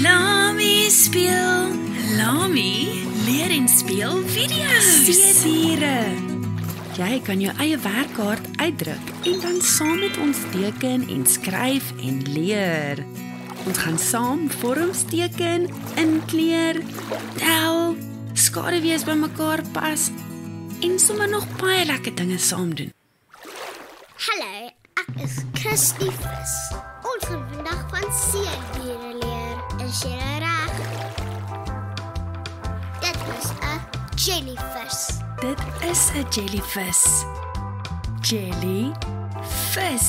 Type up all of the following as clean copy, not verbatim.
Lami speel. Lami leer en speel video's. Seediere. Jy kan jou eie werkkaart uitdruk en dan saam met ons teken en skryf en leer. Ons gaan saam vorms teken, inkleur, tel, skaduwees bymekaar pas en sommer nog baie lekker dinge saam doen. Hallo, ek is Christy Vis. Ons gaan vandag van seediere leer. Is jy reg? Dit is 'n jellyvis. Dit is 'n jellyvis. Jellyvis.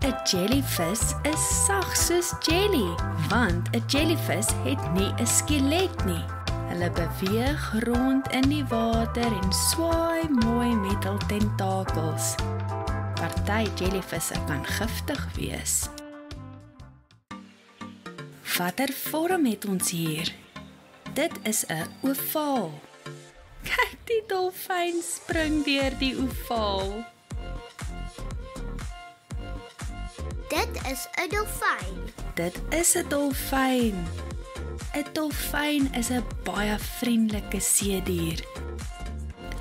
'n Jellyvis is sag soos jelly, want 'n jellyvis het nie 'n skelet nie. Hulle beweeg rond in die water en swaai mooi met hul tentakels. Party jellyvisse kan giftig wees. Watter vorm het ons hier? Dit is 'n ovaal. Kyk, die dolfyn spring deur die ovaal. Dit is 'n dolfyn. Dit is 'n dolfyn. 'n Dolfyn is 'n baie vriendelike seedier.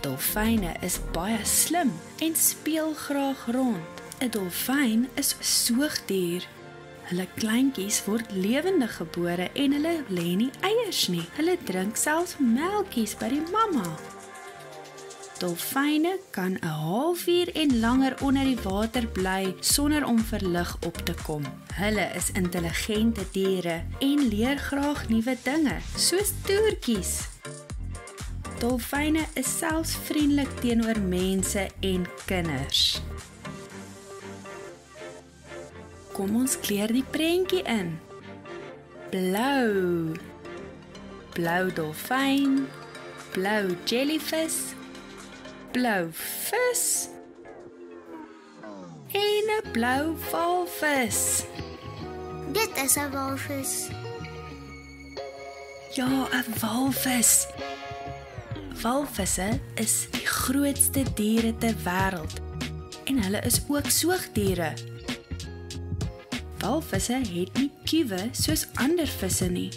Dolfyne is baie slim en speel graag rond. 'n Dolfyn is 'n soogdier. Hulle kleintjies word lewendig gebore en hulle lê nie eiers nie. Hulle drink selfs melkies by die mamma. Dolfyne kan 'n halfuur en langer onder die water bly sonder om verlig op te kom. Hulle is intelligente diere en leer graag nuwe dinge, soos toertjies. Dolfyne is selfs vriendelik teenoor mense en kinders. Kom ons kleur die prentjie in. Blou. Blou dolfyn, blou jellyvis, blou vis en 'n blou walvis. Dit is 'n walvis. Ja, 'n walvis. Walvisse is die grootste diere ter wêreld en hulle is ook soogdiere. Walvisse het nie kiewe soos ander visse nie.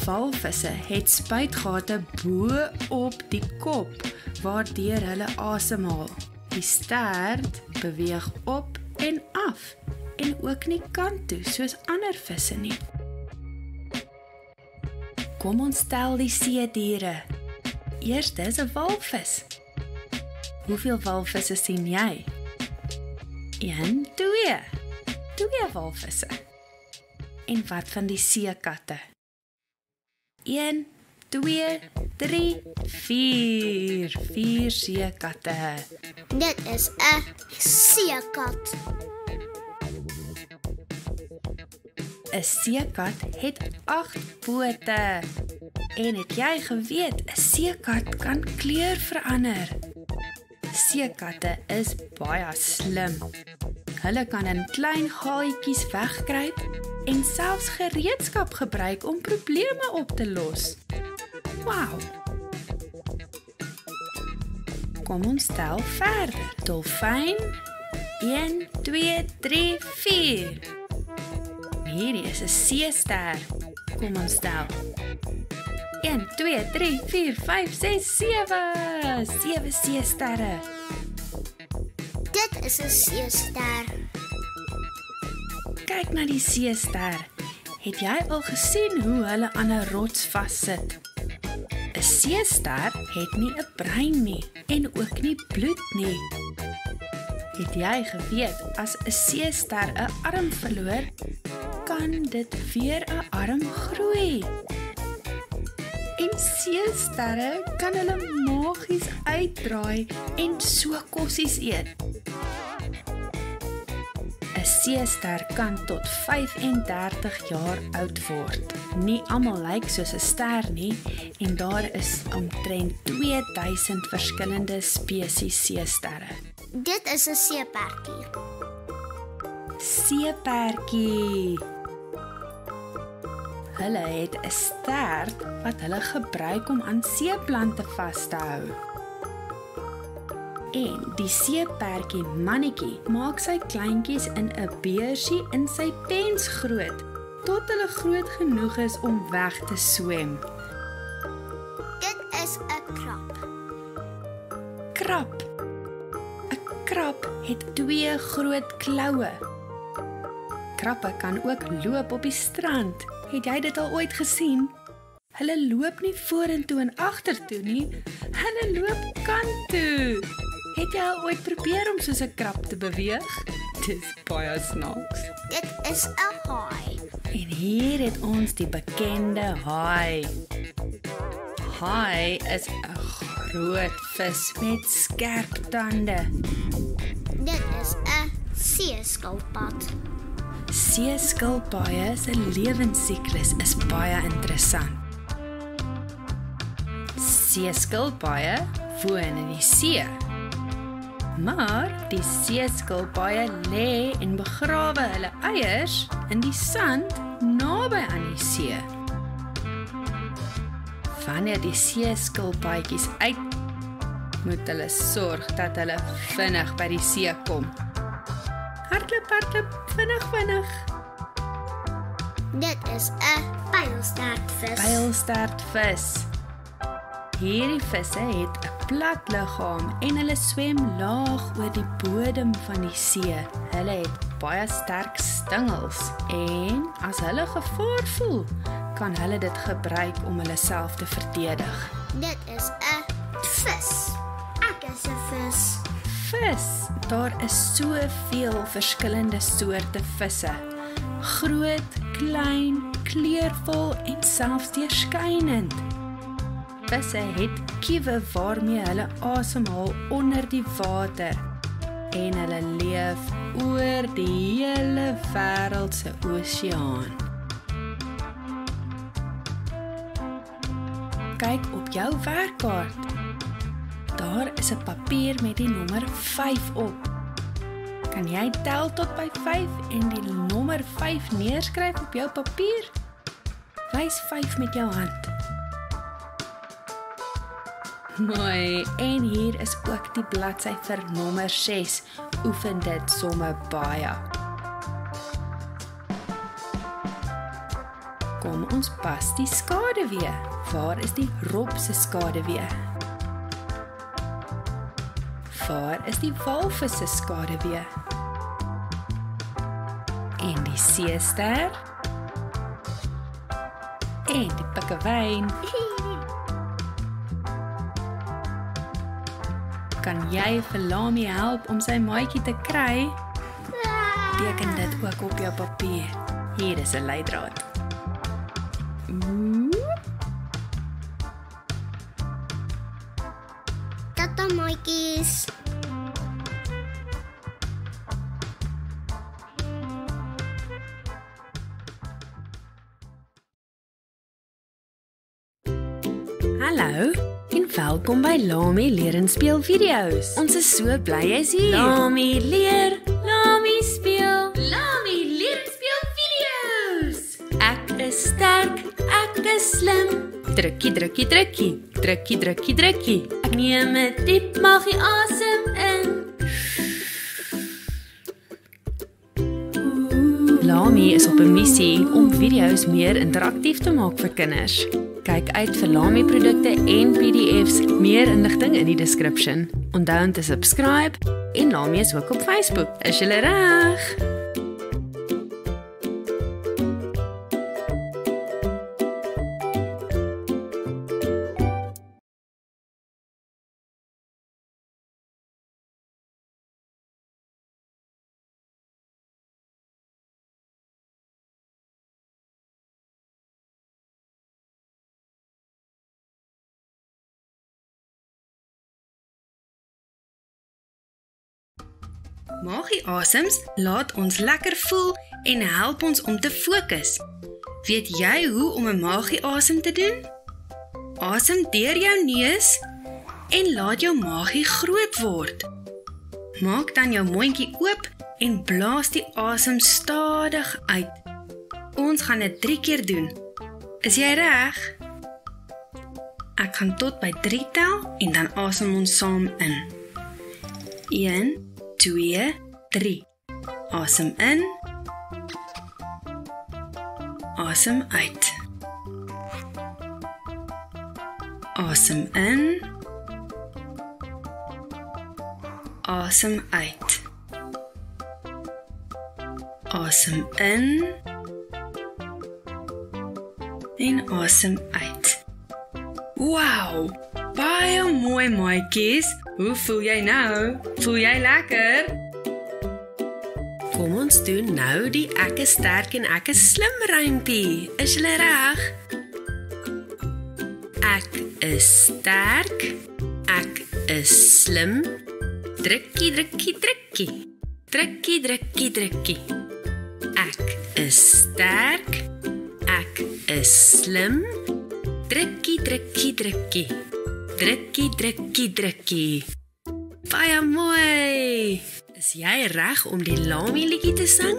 Walvisse het spuitgate bo op die kop waardeur hulle asemhaal. Die stert beweeg op en af en ook nie kant toe soos ander visse nie. Kom ons tel die seediere. Eerste is 'n walvis. Hoeveel walvisse sien jy? 1, 2. 2 walvisse. En wat van die seekatte? 1, 2, 3, 4. 4 seekatte. Dit is 'n seekat. 'n Seekat het 8 pote. En het jy geweet, 'n seekat kan kleur verander? Seekatte is baie slim. Hulle kan in klein gaatjies wegkruip en selfs gereedskap gebruik om probleme op te los. Wow! Kom ons tel verder. Dolfyn. 1, 2, 3, 4. Hierdie is 'n seester. Kom ons tel. 1, 2, 3, 4, 5, 6, 7. 7 seesterre. Dit is 'n seester. Kyk na die seester. Het jy al gesien hoe hulle aan 'n rots vassit? 'n Seester het nie 'n brein nie en ook nie bloed nie. Het jy geweet as 'n seester 'n arm verloor, kan dit weer 'n arm groei? En seesterre kan hulle magies uitdraai en so kossies eet. 'n Seester kan tot 35 jaar oud word. Nie almal lyk soos 'n ster nie en daar is omtrent 2000 verskillende spesies seesterre. Dit is 'n seeperkie. Seeperkie. Hulle het 'n stert wat hulle gebruik om aan seeplante vas te hou. En die seeperdjie mannetjie maak sy kleintjies in 'n beursie in sy pens groot, tot hulle groot genoeg is om weg te swem. Dit is 'n krab. Krab. 'n Krab het 2 groot kloue. Krappe kan ook loop op die strand. Het jy dit al ooit gesien? Hulle loop nie vorentoe en agtertoe nie. Hulle loop kant toe. Het jy al ooit probeer om soos 'n krab te beweeg? Dis baie snaaks. Dit is 'n haai. En hier het ons die bekende haai. Haai is 'n groot vis met skerp tande. Dit is 'n seeskilpad. Seeskilpaaie se lewensiklus is baie interessant. Seeskilpaaie woon in die see. Maar die seeskilpaaie lê en begrawe hulle eiers in die sand naby aan die see. Wanneer die seeskilpaadjies uit, moet hulle sorg dat hulle vinnig by die see kom. Hardloop, vinnig. Dit is 'n pylstaartvis. Pylstaartvis. Hierdie visse het 'n plat liggaam en hulle swem laag oor die bodem van die see. Hulle het baie sterk stingels en as hulle gevaar voel, kan hulle dit gebruik om hulle self te verdedig. Dit is 'n vis. Ek is 'n vis. Vis. Daar is soveel verskillende soorte visse. Groot, klein, kleurvol en selfs deurskynend. Visse het kiewe waarmee hulle asemhaal onder die water en hulle leef oor die hele wêreld se oseaan. Kyk op jou werkkaart. Daar is 'n papier met die nommer 5 op. Kan jy tel tot by 5 en die nommer 5 neerskryf op jou papier? Wys 5 met jou hand. Mooi, en hier is ook die bladsy vir nommer 6. Oefen dit somme baie. Kom ons pas die skaduwee. Waar is die rob se skaduwee? Waar is die walvis se skaduwee? En die seester? En die pikkewyn? Kan jy vir Lami help om sy maatjie te kry? Teken dit ook op jou papier. Hier is 'n leidraad. Tata maatjies. Hallo en welkom by Lami Leer en Speel video's. Ons is so bly jy's hier. Lami leer, Lami speel. Lami Leer en Speel video's. Ek is sterk, ek is slim. Drukkie, drukkie, drukkie. Drukkie, drukkie, drukkie. Ek neem 'n diep magie asem in. Lami is op 'n missie om video's meer interaktief te maak vir kinders. Kyk uit vir Lami produkte en PDF's. Meer inligting in die description. Onthou om te subscribe en Lami is ook op Facebook. Is julle reg? Magie-asems laat ons lekker voel en help ons om te fokus. Weet jy hoe om 'n magie-asem te doen? Asem deur jou neus en laat jou magie groot word. Maak dan jou mondjie oop en blaas die asem stadig uit. Ons gaan dit 3 keer doen. Is jy reg? Ek gaan tot by 3 tel en dan asem ons saam in. 1, 2, 3. Asem in. Asem uit. Asem in. Asem uit. Asem in. En asem uit. Wow! Baie mooi maatjies. Hoe voel jy nou? Voel jy lekker? Kom ons doen nou die ek is sterk en ek is slim rympie. Is julle reg? Ek is sterk. Ek is slim. Drukkie, drukkie, drukkie. Drukkie, drukkie, drukkie. Ek is sterk. Ek is slim. Drukkie, drukkie, drukkie. Drukkie, drukkie, drukkie. Baie mooi. Is jy reg om die Lami liedjie te sing?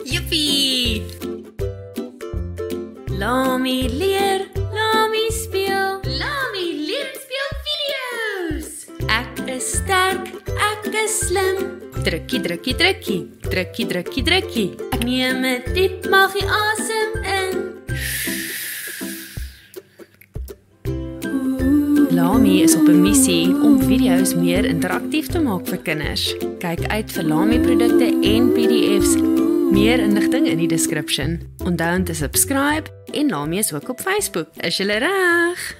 Jippie! Lami leer, Lami speel. Lami leer en speel video's. Ek is sterk, ek is slim. Drukkie, drukkie, drukkie. Drukkie, drukkie, drukkie. Ek neem 'n diep maggie asem in. Lami is op 'n missie om video's meer interaktief te maak vir kinders. Kyk uit vir Lami produkte en PDF's. Meer inligting in die description. Onthou om te subscribe en Lami is ook op Facebook. Is julle reg?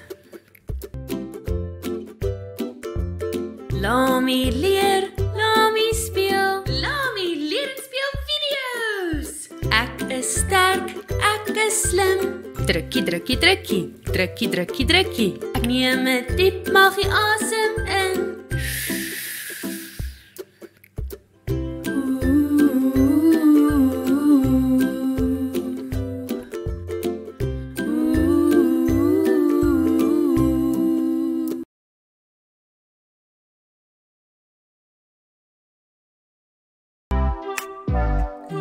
Lami leer, Lami speel. Lami leer en speel video's. Ek is sterk, ek is slim. Drukkie, drukkie, drukkie. Drukkie, drukkie, drukkie. Ek neem 'n diep maggie asem in.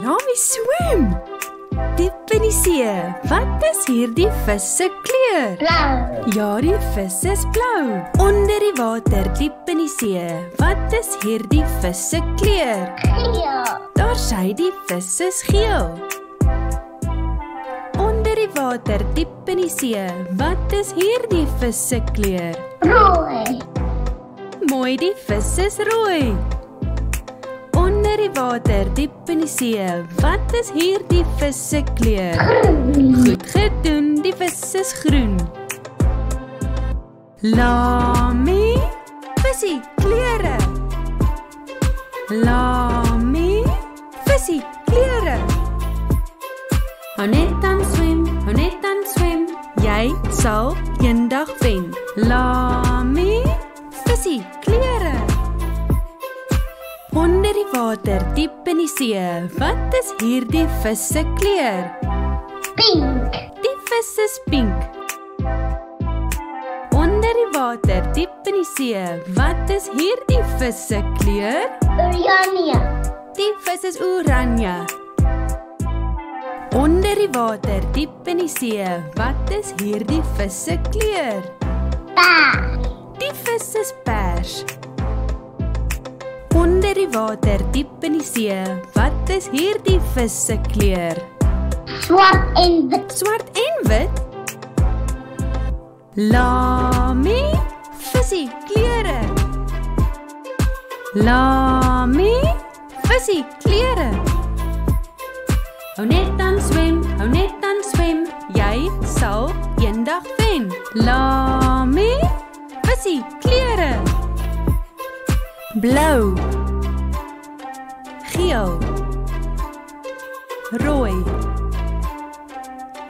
Lami swem. Diep in die see. Wat is hierdie vis se kleur? Blauw. Ja, die vis is blou. Onder die water, diep in die see. Wat is hierdie vis se kleur? Geel. Daar sê die vis is geel. Onder die water, diep in die see. Wat is hierdie vis se kleur? Rooi. Mooi, die vis is rooi. Onder die water, diep in die see. Wat is hierdie vis se kleur? Goed gedoen, die vis is groen. Lami, visie, kleure. Lami, visie, kleure. Hou net aan swem, hou net aan swem. Jy sal eendag wen. Lami, visie, kleure. Onder die water, diep in die see. Wat is hierdie vis se kleur? Pink. Die vis is pink. Onder die water, diep in die see. Wat is hierdie vis se kleur? Oranje. Die vis is oranje. Onder die water, diep in die see. Wat is hierdie vis se kleur? Paars. Die vis is pers. Onder die water, diep in die see. Wat is hierdie vis se kleur? Zwart en wit. Swart en wit. Lami, visie, kleure. Lami, visie, kleure. Hou net aan swem, hou net aan swem. Jy sal eendag wen. Lami, visie, kleure. Blou, geel, rooi,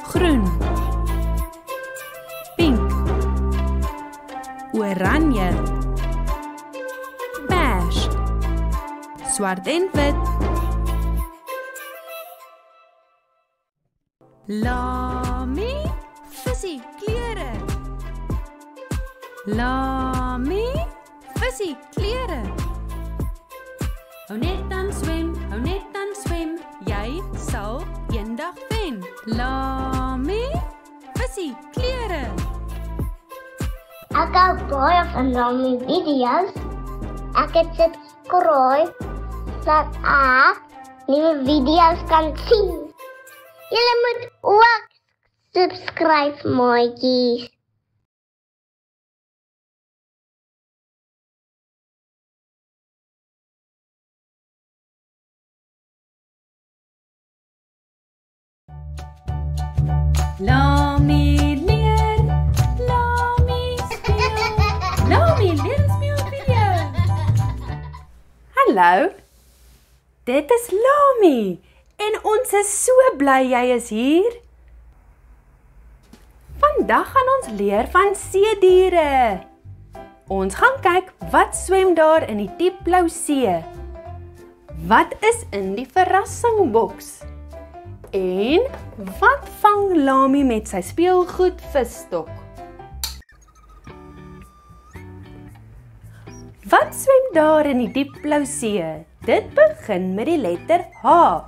groen, pink, oranje, pers, swart en wit. Lami, visie, kleure. Lami, visie, kleure. Hou net aan swem, hou net aan swem. Jy sal eendag wen. Lami, visie, kleure. Ek hou baie van Lami video's. Ek het subscribe dat ek nuwe video's kan sien. Julle moet ook subscribe, maatjies. Lami leer, Lami speel. Lami leer speel video. Hallo. Dit is Lami en ons is so bly jy is hier. Vandag gaan ons leer van seediere. Ons gaan kyk wat swem daar in die diep blou see. Wat is in die verrassingboks? En wat vang Lami met sy speelgoed visstok? Wat swem daar in die diep blou see? Dit begin met die letter H.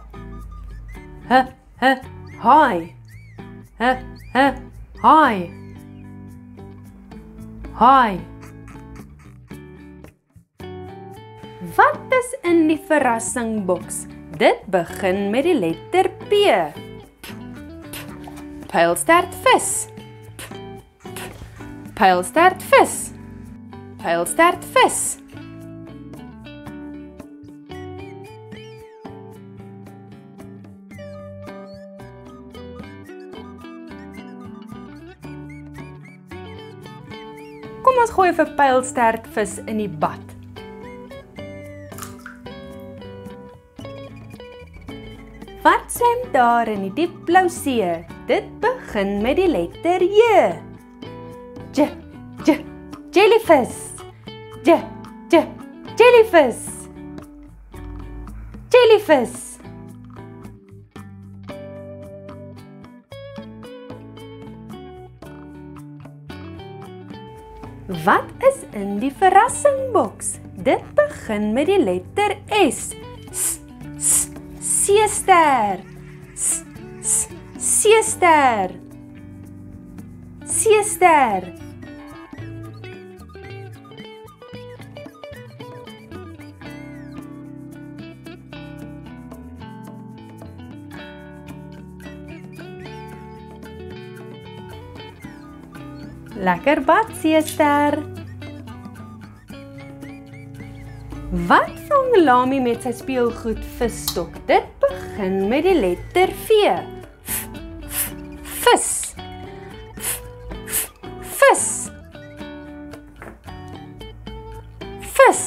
Haai. Haai. Haai. Wat is in die verrassingboks? Dit begin met die letter P. Pylstertvis. Pylstertvis. Pylstertvis. Kom ons gooi vir pylstertvis in die bad. Wat swem daar in die diep blou see? Dit begin met die letter J. Jellyfish. Jellyfish. Jellyfish. Wat is in die verrassingboks? Dit begin met die letter S. Seester. Seester. Seester. Lekker bad, seester. Wat vang Lami met sy speelgoed visstok? Dit begin met die letter V. Vis. Vis. Vis.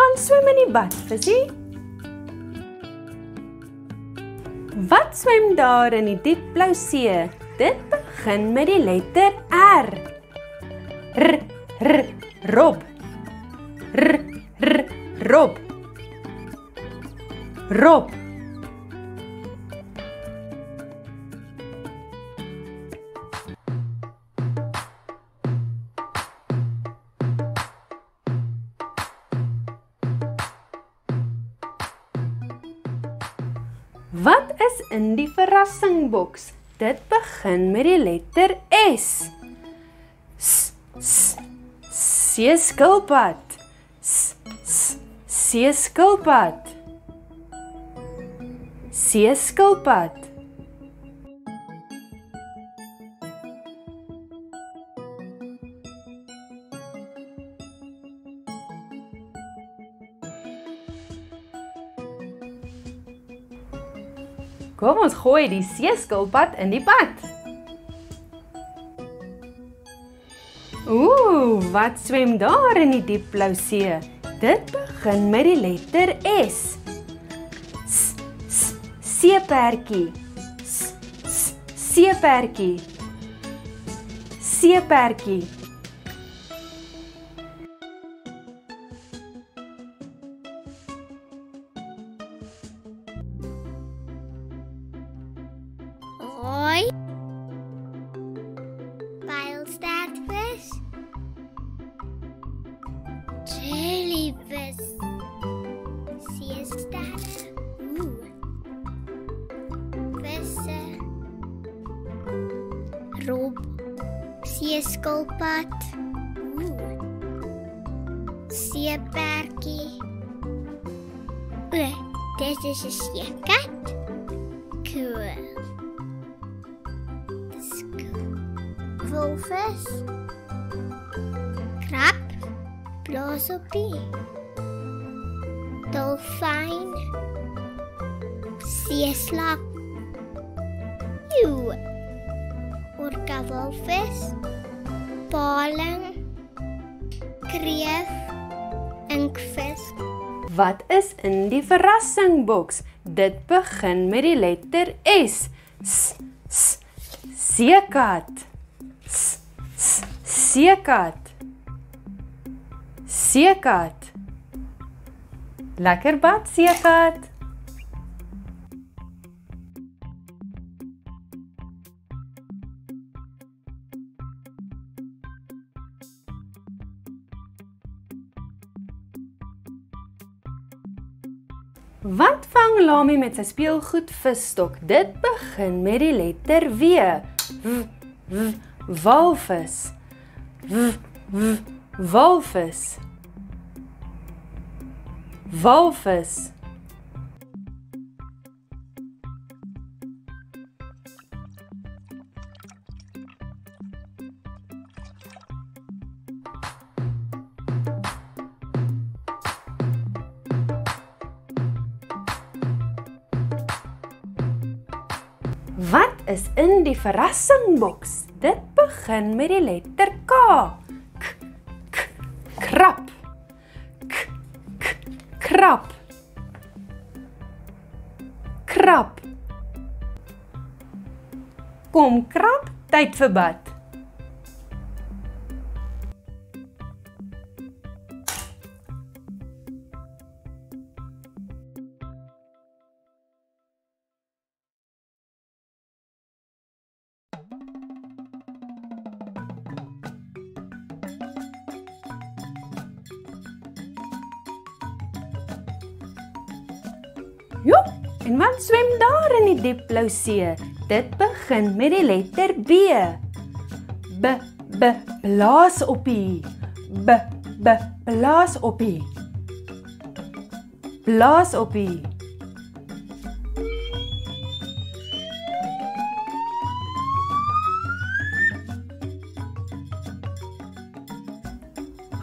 Gaan swem in die bad, visie. Wat swem daar in die diep blou see? Dit begin met die letter R. Rob. Rob. Rob. Wat is in die verrassingboks? Dit begin met die letter S. Seeskilpad. Seeskilpad. Seeskilpad. Kom ons gooi die seeskilpad in die bad. Wat swem daar in die diep blou see? Dit begin met die letter S. Seepertjie. Seepertjie. Seepertjie. Hoi. Pylstertvis. Sterre. Visse. Rob. Seeskilpad. Seeperkie. Dit is 'n seekat. Cool. Dis cool. Walvis. Krab. Blaasoppie. Dolfyn. Seeslak. Orka walvis. Paling. Kreef. Inkvis. Wat is in die verrassingboks? Dit begin met die letter S. Seekat. Seekat. Seekat. Lekker bad, seekat. Wat vang Lami met sy speelgoed visstok? Dit begin met die letter W. Walvis. Walvis. Walvis. Wat is in die verrassingboks? Dit begin met die letter K. Krap. Krap. Krap. Kom krap, tyd vir bad. Joep, en wat swem daar in die diep blou see? Dit begin met die letter B. Blaasoppie. Blaasoppie. Blaasoppie.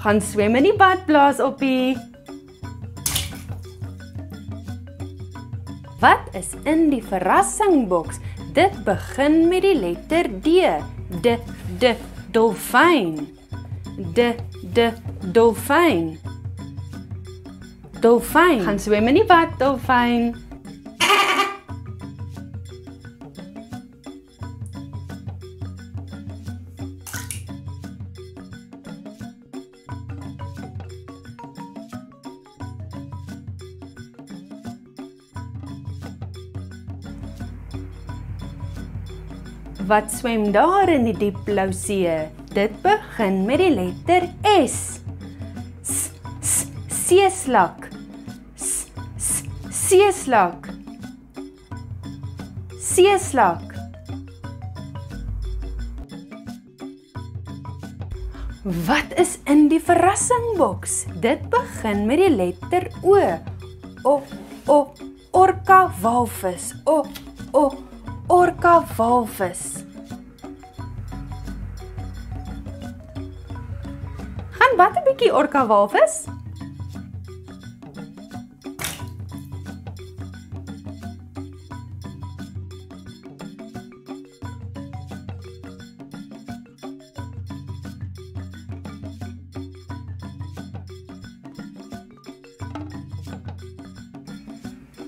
Gaan swem in die bad, blaasoppie. Wat is in die verrassingboks? Dit begin met die letter D. Dolfyn. Dolfyn. Dolfyn. Gaan swem in die bad, dolfyn. Wat swem daar in die diep blou see? Dit begin met die letter S. Seeslak. Seeslak. Seeslak. Wat is in die verrassingboks? Dit begin met die letter O. Orka walvis. Orka walvis. Gaan bad 'n bietjie, orka walvis.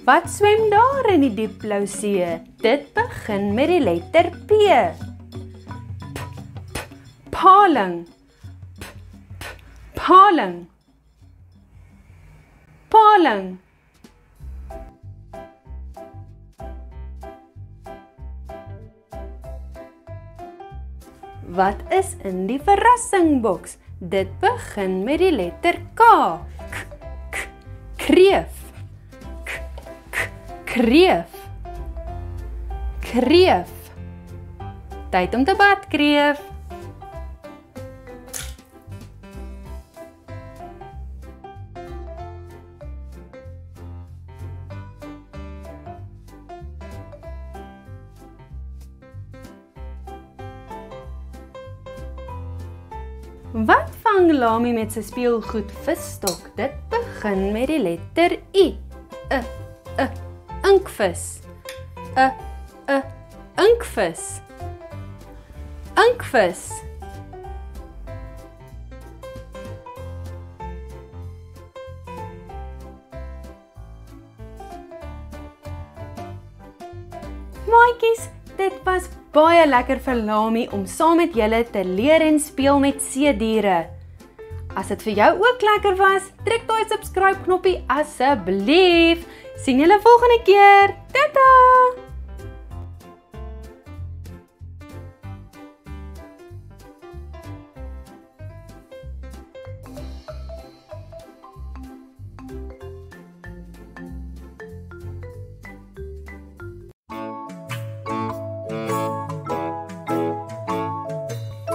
Wat swem daar in die diep blou see? Dit begin met die letter P. Paling. Paling. Paling. Wat is in die verrassingboks? Dit begin met die letter K. Kreef. Kreef. Kreef. Tyd om te bad, kreef. Wat vang Lami met sy speelgoed visstok? Dit begin met die letter I. Inkvis. Inkvis. Inkvis. Maatjies, dit was baie lekker vir Lami om saam met julle te leer en speel met seediere. As dit vir jou ook lekker was, druk daai subscribe knoppie asseblief. Sien julle volgende keer. Tata!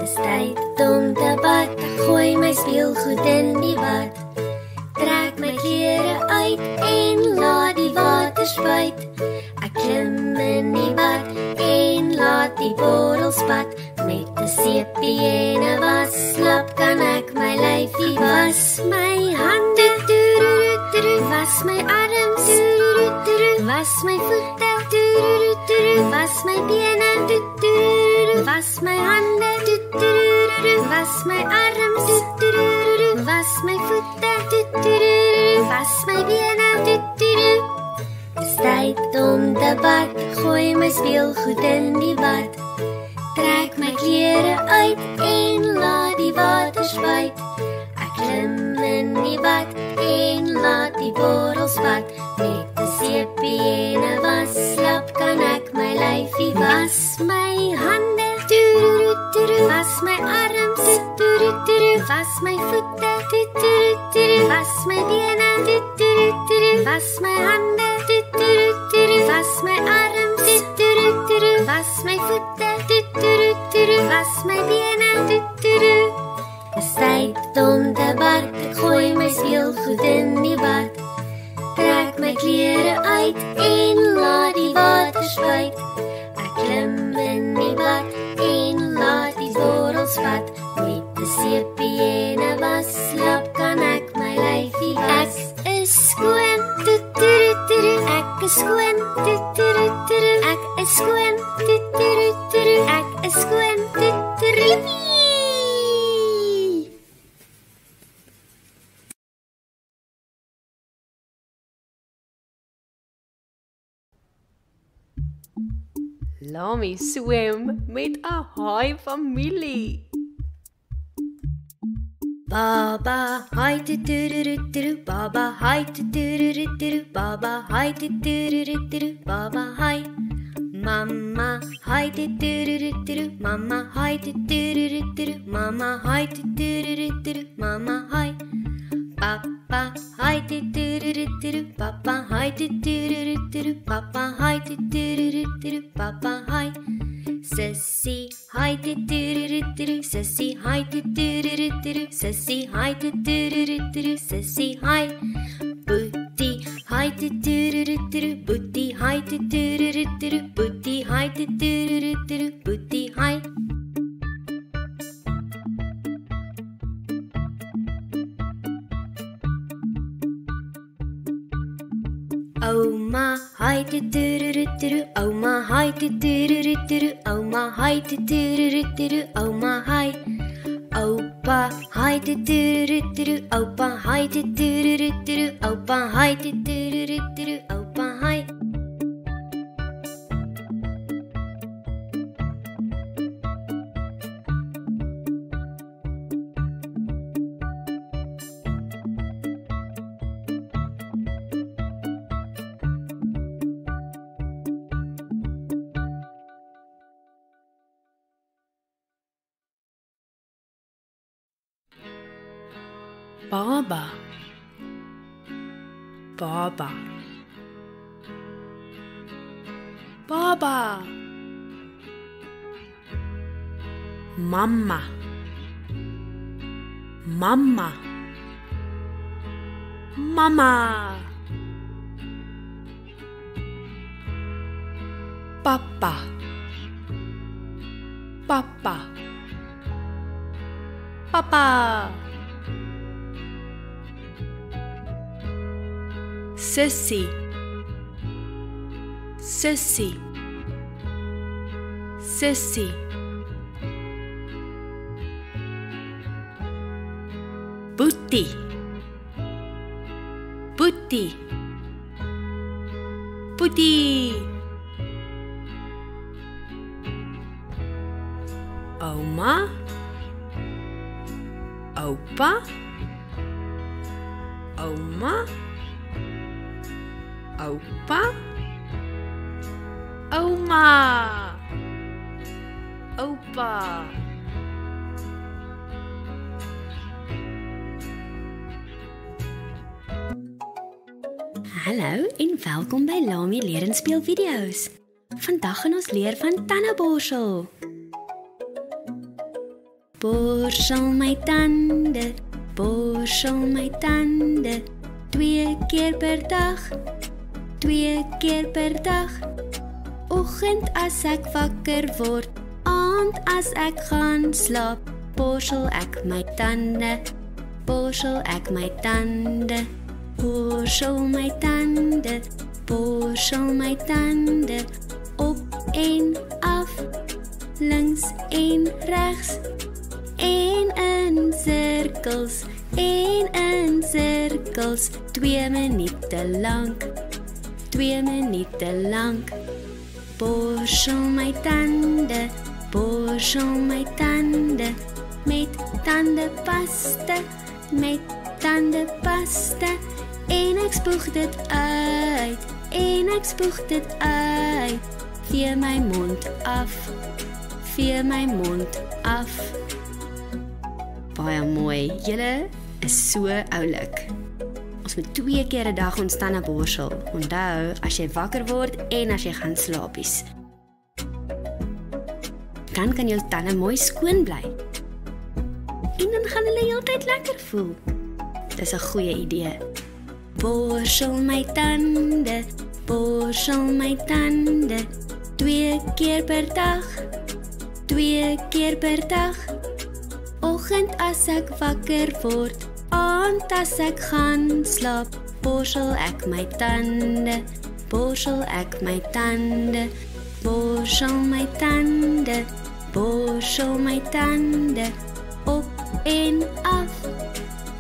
Dis tyd om te bad, ek gooi my speelgoed in die bad. Trek my klere uit en laat die water spuit. Ek klim in die bad en laat die bottel spat. Met 'n seepie en 'n waslap kan ek my lyfie was. My hande, was my arms, was my voete, was my bene, was my hande, was my arms, was my voete, was my bene. Dis tyd om te bad, gooi my speelgoed in die bad. Trek my klere uit en laat die water spuit. Ek klim in die bad en laat die bottel spat. Met 'n seepie en 'n waslap kan ek my lyfie was. My hande, was my arms, was my voete, was my bene, was my hande, was my arms, was my voete, was my bene. Dis tyd om te bad, ek gooi my speelgoed in die bad. Trek my klere uit en laat die water spuit. Ek klim in die bad en laat die bottel spat. Met 'n seepie en 'n waslap kan ek my lyfie was. Ek is skoon, ek is skoon, ek is skoon, ek is skoon, Lami swem met 'n haai familie. Baba, hi tu, Baba, hi tu, Baba, hi tu, Baba, hi. Mama, hi tu, Mama, hi tu, Mama, hi tu, Mama, hi. Papa, hi tu, Papa, hi tu, Papa, hi tu, Papa, hi. Sissy, hi tu, Sissy, hi tu, Sissy, hi tu, Sissy, hi. Boetie, hi tu, Boetie, hi tu, Boetie, hi tu, Boetie, hi. Oma, hi tu, Oma, hi tu, Oma, hi tu, Oma, hi. Opa, hi tu, Opa, hi tu, Opa, hi tu, Opa, hi. Baba. Baba. Baba. Mamma. Mamma. Mama. Papa. Papa. Papa. Sissy. Sissy. Sissy. Boetie. Boetie. Boetie. Oma. Opa. Oma. Opa. Oma. Opa. Hallo en welkom by Lami Leer en Speel video's. Vandag gaan ons leer van tandeborsel. Borsel my tande, borsel my tande, 2 keer per dag, 2 keer per dag. Oggend as ek wakker word, aand as ek gaan slaap, borsel ek my tande, borsel ek my tande. Borsel my tande, borsel my tande, op en af, links en regs, en in cirkels, 2 minute lank, 2 minute lank. Borsel my tande, borsel my tande, met tandepasta, met tandepasta. En ek spoeg dit uit, en ek spoeg dit uit. Vee my mond af, vee my mond af. Baie mooi, julle is so oulik. Ons moet 2 keer 'n dag ons tande borsel. Onthou, as jy wakker word en as jy gaan slaapies. Dan kan jou tande mooi skoon bly. En dan gaan hulle heeltyd lekker voel. Dis 'n goeie idee. Borsel my tande, borsel my tande, 2 keer per dag, 2 keer per dag. Oggend as ek wakker word, aand as ek gaan slaap, borsel ek my tande, borsel ek my tande, borsel my tande, borsel my tande, op en af,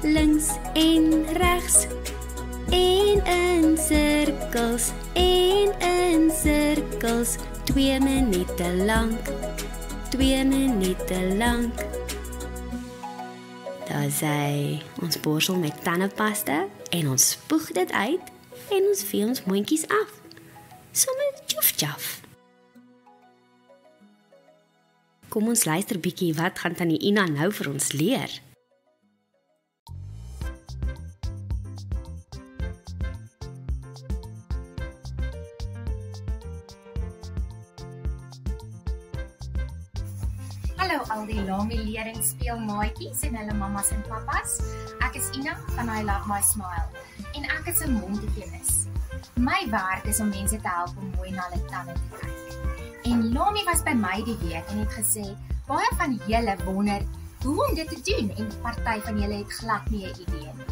links en regs. En in cirkels, 2 minute lank, 2 minute lank. Daar sê ons borsel met tandepasta en ons spoeg dit uit en ons vee ons mondjies af. Sommer tjoef. Kom ons luister bietjie wat gaan Tannie Ina nou vir ons leer. Hallo al die Lami Leer en Speel maatjies en hulle mammas en pappas. Ek is Ina van I Love My Smile en ek is 'n mondhygiënis. My werk is om mense te help om mooi na hulle tande te kyk. En Lami was by my die week en het gesê, baie van julle wonder hoe om dit te doen en party van julle het glad nie 'n idee nie.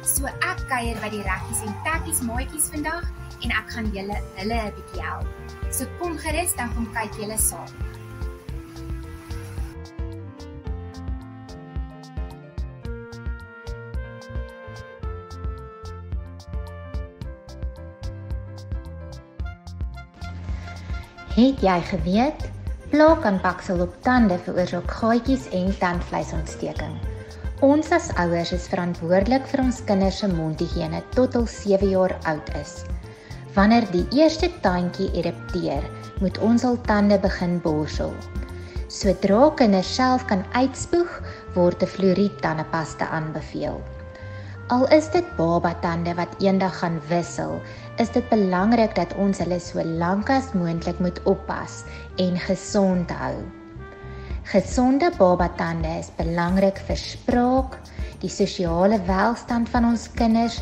So ek kuier by die reggies en takkies maatjies vandag en ek gaan hulle 'n bietjie help. So kom gerus dan kom kyk julle saam. Het jy geweet? Plaak aan baksel op tande veroorsaak gaatjies en tandvleisontsteking. Ons as ouers is verantwoordelik vir ons kinders se mondhygiëne tot hulle 7 jaar oud is. Wanneer die eerste tandjie erupteer, moet ons hul tande begin borsel. Sodra kinders self kan uitspoeg, word 'n fluoried tandepasta aanbeveel. Al is dit babatande wat eendag gaan wissel, is dit belangrik dat ons hulle so lank as moontlik moet oppas en gesond hou. Gesonde babatande is belangrik vir spraak, die sosiale welstand van ons kinders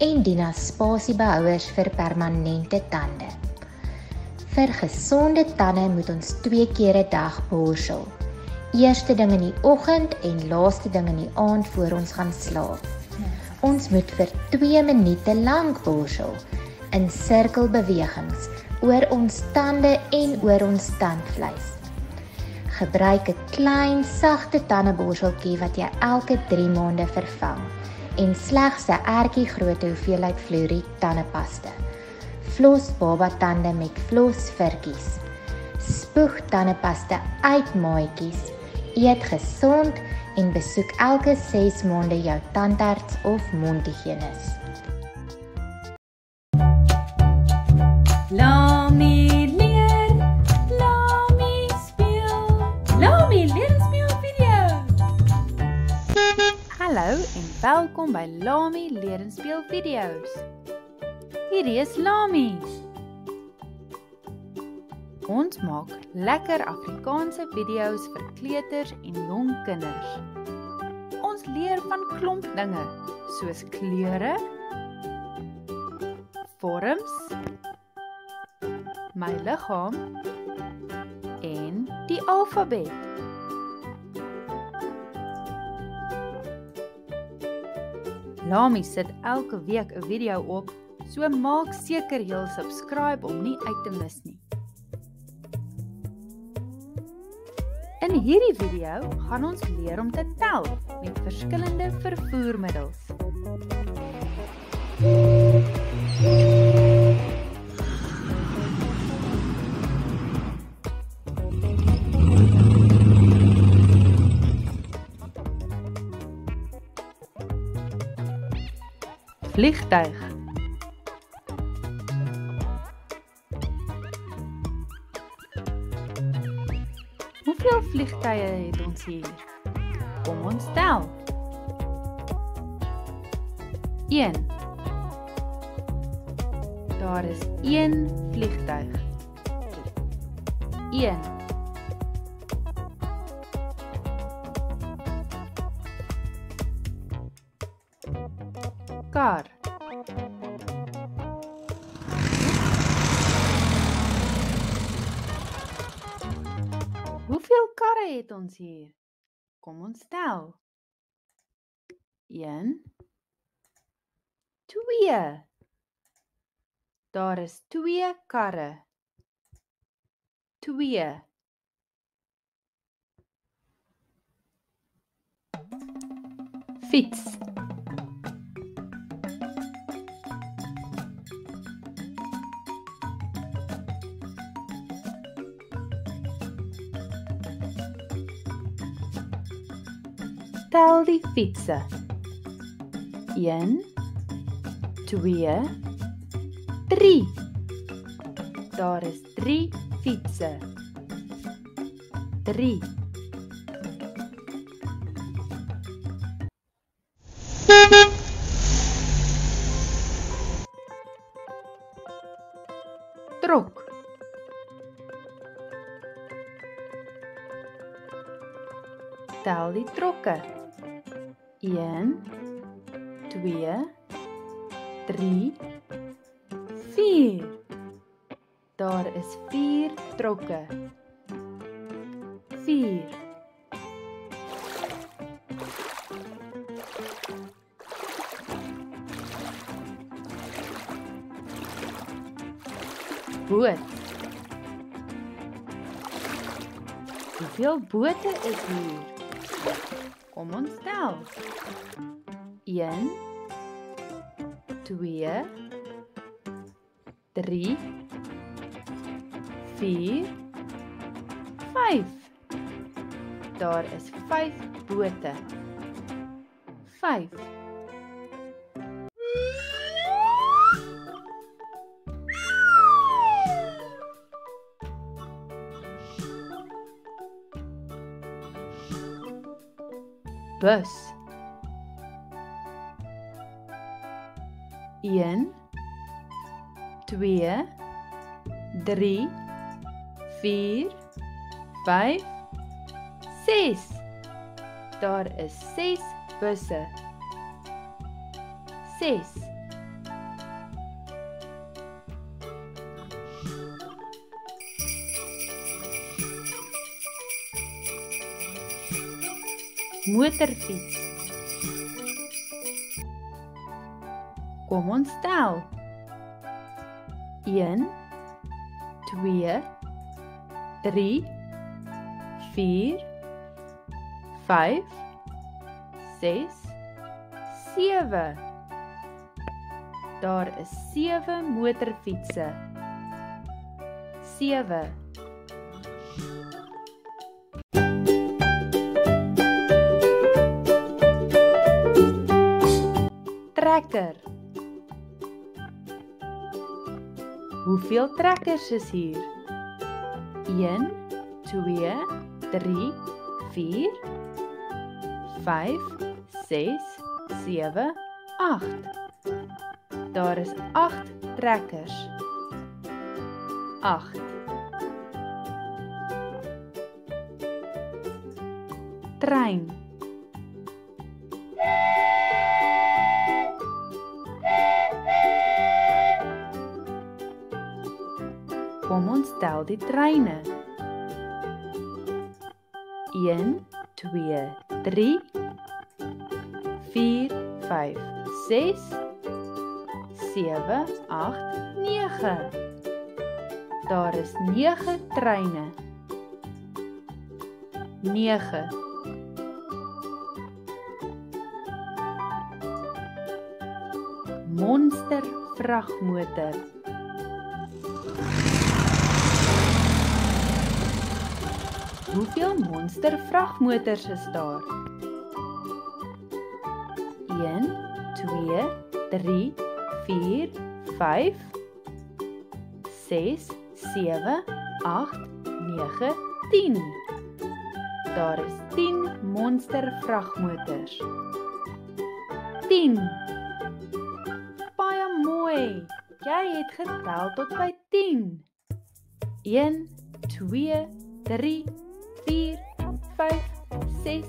en dien as spasiebehouers vir permanente tande. Vir gesonde tande moet ons 2 keer 'n dag borsel. Eerste ding in die oggend en laaste ding in die aand voor ons gaan slaap. Ons moet vir 2 minute lank borsel in sirkelbewegings oor ons tande en oor ons tandvleis. Gebruik 'n klein, sagte tandeborsteltjie wat jy elke 3 maande vervang en slegs 'n ertjie grootte hoeveelheid fluoried tandepasta. Flos babatande met flosvirkies. Spoeg tandepasta uit maatjies. Eet gesond en besoek elke 6 maande jou tandarts of mondhygiënis. Lami leer, Lami speel. Lami leer speel video. Hallo en welkom by Lami leer en speel video's. Hierdie is Lami. Ons maak lekker Afrikaanse video's vir kleuters en jong kinders. Ons leer van klomp dinge soos kleure, vorms, my liggaam en die alfabet. Lami sit elke week 'n video op, so maak seker jy subscribe om nie uit te mis nie. In hierdie video gaan ons leer om te tel met verskillende vervoermiddels. Vliegtuig. Hoeveel vliegtuie het ons hier? Kom ons tel. 1. Daar is 1 vliegtuig. 1. Kar. Hoeveel karre het ons hier? Kom ons tel. 1, 2. Daar is 2 karre. 2. Fiets. Tel die fietsse. 1, 2, 3. Daar is 3 fietsse. 3. Trok. Tel die trokke. 1, 2, 3, 4. Daar is 4 trokke. 4. Boot. Hoeveel bote is hier? Kom ons tel. 1, 2, 3, 4, 5. Daar is 5 bote. 5. Bus. 1 2 3 4 5 6. Daar is 6 busse. 6. Motorfiets. Kom ons tel. 1 2 3 4 5 6 7. Daar is 7 motorfietsse. 7. Trekker. Hoeveel trekkers is hier? 1 2 3 4 5 6 7 8. Daar is 8 trekkers. 8. Trein. Kom ons tel die treine. 1 2 3 4 5 6 7 8 9. Daar is 9 treine. 9. Monster vragmotor. Hoeveel monster vragmotors is daar? 1 2 3 4 5 6 7 8 9 10. Daar is 10 monster vragmotors. 10. Baie mooi. Jy het getel tot by 10. 1 2 3 4 5 6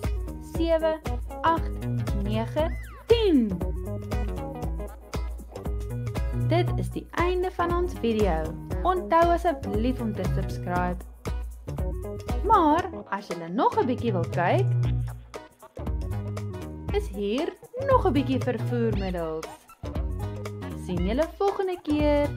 7 8 9 10. Dit is die einde van ons video. Onthou asseblief om te subscribe. Maar as jy nog 'n bietjie wil kyk, is hier nog 'n bietjie vervoermiddels. Sien julle volgende keer.